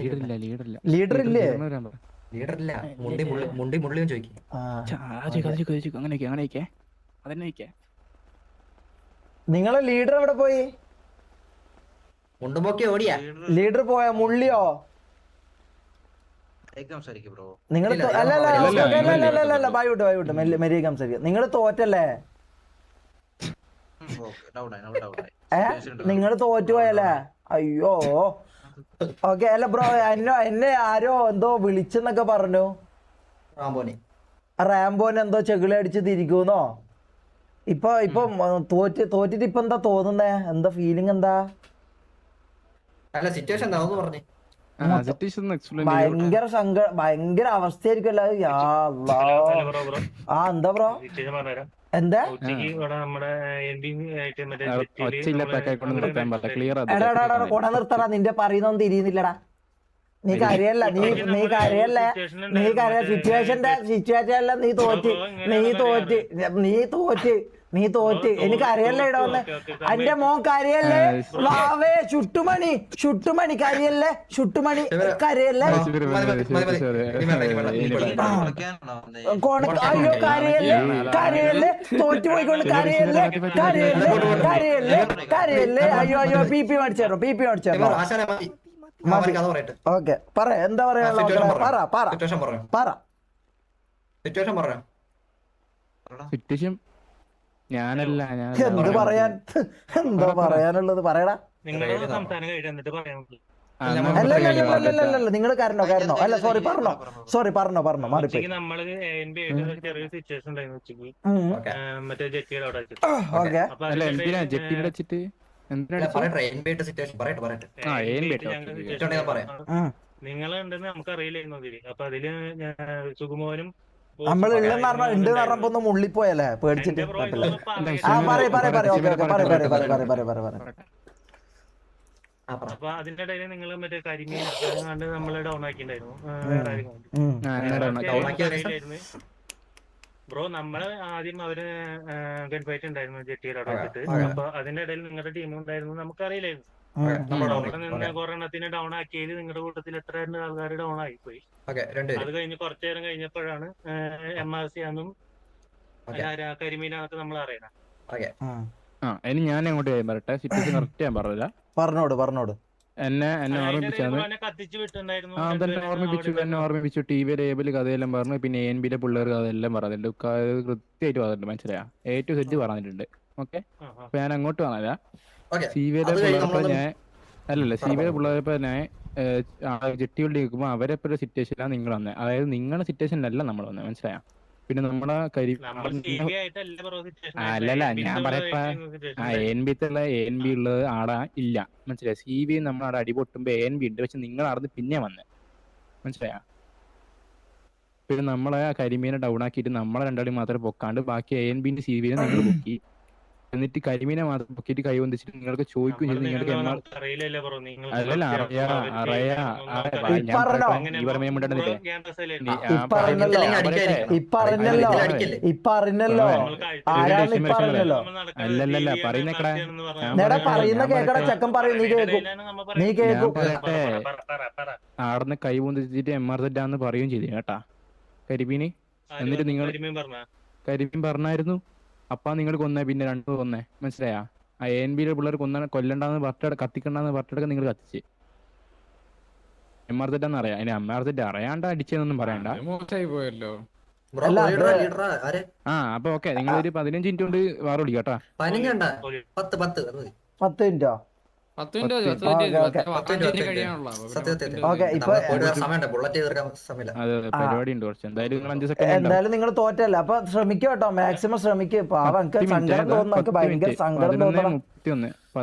Leader ഇല്ലേ? Leader ഇല്ല. മുണ്ടി മുള്ളിയും ചോദിക്കും. അങ്ങനെയൊക്കെ അതന്നെ. നിങ്ങളെ ലീഡർ എവിടെ പോയി? മുണ്ടുമ്പോക്കി ഓടിയാ. ലീഡർ പോയാ? മുള്ളിയോ? നിങ്ങൾ അല്ല ബായ് വിട്ടു മെരിയ സംസാരിക്കും. നിങ്ങൾ തോറ്റല്ലേ? നിങ്ങൾ തോറ്റുപോയല്ലേ? അയ്യോ. ഓക്കെ. അല്ല ബ്രോ, എന്നെ ആരോ എന്തോ വിളിച്ചെന്നൊക്കെ പറഞ്ഞു. റാംബോനെ എന്തോ ചെകിളി അടിച്ച് തിരിക്കുന്നോ? ഇപ്പൊ തോറ്റിട്ട് ഇപ്പൊ എന്താ തോന്നുന്നേ? എന്താ ഫീലിംഗ്? എന്താ ഭയങ്കര അവസ്ഥയായിരിക്കുമല്ലോ. എന്താ ബ്രോ? എന്താ കൊട നിർത്തടാ. നിന്റെ പറയുന്നൊന്നും തിരിയുന്നില്ലടാ. നീ കരയല്ല. സിറ്റുവേഷനല്ല. നീ തോറ്റ് എനിക്ക് അറിയല്ലേ. ഇട വന്ന് എന്റെ മോൻ കരയല്ലേ? വാവേ ചുട്ടുമണി കരയല്ലേ? കരയല്ലേ? അയ്യോ കരയല്ലേ? തോറ്റു പോയിക്കൊണ്ട് കരയല്ലേ? അയ്യോ പി പി മേടിച്ചേരോ. ഓക്കെ പറ. എന്താ പറയാ? എന്ത് പറയാൻ? എന്താ പറയാനുള്ളത്? പറയടാ. അല്ലല്ല നിങ്ങൾ കാരണോ? അല്ല സോറി പറഞ്ഞോ മാറിപ്പോയി. നിങ്ങളുണ്ടെന്ന് നമുക്കറിയില്ലായിരുന്നു അതില്. അപ്പൊ അതില് സുകുമാരനും നമ്മളുണ്ടെന്ന് പറഞ്ഞപ്പോ ഒന്ന് മുള്ളിപ്പോയല്ലേ? പേടിച്ചിട്ട്. അപ്പൊ അതിന്റെ ഇടയിൽ നിങ്ങൾ മറ്റേ കരിമീൻ കണ്ട് നമ്മള് ഡൗൺ ആക്കിണ്ടായിരുന്നു. ബ്രോ നമ്മള് ആദ്യം അവര് ഗൺ ഫൈറ്റ് ഉണ്ടായിരുന്നു ജെട്ടിയുടെ അവിടെ വെച്ചിട്ട്. അപ്പൊ അതിന്റെ ഇടയിൽ നിങ്ങളുടെ ടീം ഉണ്ടായിരുന്നു നമുക്കറിയില്ലായിരുന്നു. അവിടെ നിന്ന് കൊറോണത്തിന് ഡൗൺ ആക്കിയത് നിങ്ങളുടെ കൂട്ടത്തിൽ എത്ര ആൾക്കാർ ഡൗൺ ആയിപ്പോയി. അത് കഴിഞ്ഞ് കുറച്ചു നേരം കഴിഞ്ഞപ്പോഴാണ് MRC ആണെന്നും കരിമീനാന്നൊക്കെ നമ്മൾ അറിയണം. ഇനി ഞാൻ അങ്ങോട്ട് പറയട്ടെ. സിറ്റുവേഷൻ കറക്റ്റ് ഞാൻ പറഞ്ഞില്ല. പറഞ്ഞോട്. എന്നെ ഓർമ്മിപ്പിച്ചു. TV ലേബിൾ കഥയെല്ലാം പറഞ്ഞു. പിന്നെ ANB പിള്ളേർ കഥയെല്ലാം പറഞ്ഞിട്ടുണ്ട്. കൃത്യമായിട്ട് പറഞ്ഞിട്ടുണ്ട്. മനസ്സിലായോ? A to Z പറഞ്ഞിട്ടുണ്ട്. ഓക്കെ. അപ്പൊ ഞാൻ അങ്ങോട്ട് പറഞ്ഞില്ല. CVയിലെ പിള്ളേരപ്പോ ഞാൻ ജെട്ടിയോട് നിൽക്കുമ്പോൾ അവരെ ഒരു സിറ്റുവേഷനിലാണ് നിങ്ങൾ വന്നത്. അതായത് നിങ്ങളുടെ സിറ്റുവേഷനിലല്ല നമ്മൾ വന്നത്. മനസ്സിലായോ? പിന്നെ നമ്മളെ അല്ലല്ല ഞാൻ പറയപ്പ ANB ഉള്ളത് ആടാ ഇല്ല. മനസ്സിലായി? CV നമ്മൾ അവിടെ അടിപൊട്ടുമ്പോ ANB ഉണ്ട്. പക്ഷെ നിങ്ങൾ അവിടെ പിന്നെ വന്നത്. മനസ്സിലായ? പിന്നെ നമ്മളെ കരിമീനെ ഡൗൺ ആക്കിയിട്ട് നമ്മളെ രണ്ടാളും മാത്രം പൊക്കാണ്ട് ബാക്കി ANBന്റെ CVനെ നിങ്ങൾ പൊക്കി. എന്നിട്ട് കരിമീനെ മാത്രം പൊക്കിയിട്ട് കൈ വന്നിച്ചിട്ട് നിങ്ങൾക്ക് ചോദിക്കും ചെയ്തു. നിങ്ങൾക്ക് അല്ലല്ല അറിയാ അല്ലല്ല ആടുന്ന് കൈ പൊന്തിച്ചിട്ട് MRZ ആന്ന് പറയും ചെയ്തു കേട്ടാ കരിമീന്. എന്നിട്ട് നിങ്ങൾ കരിമീൻ പറഞ്ഞായിരുന്നു. അപ്പാ നിങ്ങൾ കൊന്നേ. പിന്നെ രണ്ടു കൊന്നേ. മനസ്സിലായാ? ആ ANBയിലെ പിള്ളേർ കൊല്ലണ്ടാന്ന് പറഞ്ഞിട്ട് കത്തിക്കണ്ടെന്ന് പറഞ്ഞിട്ടൊക്കെ നിങ്ങൾ കത്തിച്ച്. MRZ അറിയാം. അതിന് MRZ അറിയാണ്ട് അടിച്ചതെന്നൊന്നും പറയണ്ട. അപ്പൊ ഓക്കെ. നിങ്ങൾ ഒരു 15 മിനിറ്റ് കൊണ്ട് വാറ വിളിക്കാട്ടാ. 10 മിനിറ്റോ? എന്തായാലും നിങ്ങൾ തോറ്റല്ലേ? അപ്പൊ ശ്രമിക്കുക കേട്ടോ. മാക്സിമം ശ്രമിക്കുക. സങ്കടം തോന്നുന്നു. ഭയങ്കര സങ്കടം തോന്നണം. ഞാൻ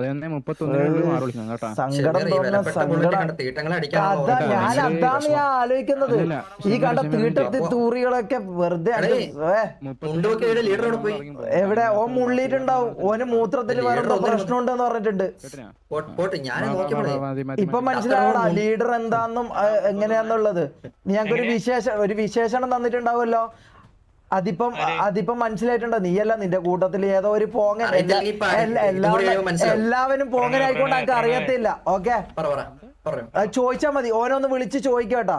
അതാണ് ഞാൻ ആലോചിക്കുന്നത്. ഈ കണ്ട തീട്ടത്തി തൂറികളൊക്കെ വെറുതെ എവിടെ ഓൻ മുള്ളിയിട്ടുണ്ടാവും. ഓന് മൂത്രത്തിന് വേറെ പ്രശ്നം ഉണ്ടെന്ന് പറഞ്ഞിട്ടുണ്ട്. ഇപ്പൊ മനസ്സിലാവടാ ലീഡർ എന്താന്നും എങ്ങനെയാന്നുള്ളത്. ഞങ്ങൾക്കൊരു ഒരു വിശേഷണം തന്നിട്ടുണ്ടാവുമല്ലോ. അതിപ്പം മനസ്സിലായിട്ടുണ്ടോ? നീയല്ല, നിന്റെ കൂട്ടത്തിൽ ഏതോ ഒരു പോങ്ങൻ. അറിയത്തില്ലെങ്കിൽ ഇപ്പൊ ഇതുകൂടി മനസ്സിലാവും. എല്ലാവരും പോങ്ങനായിക്കൊണ്ട് എനിക്ക് അറിയത്തില്ല. ഓക്കെ, ചോദിച്ചാ മതി, ഓനൊന്ന് വിളിച്ച് ചോദിക്കട്ടാ.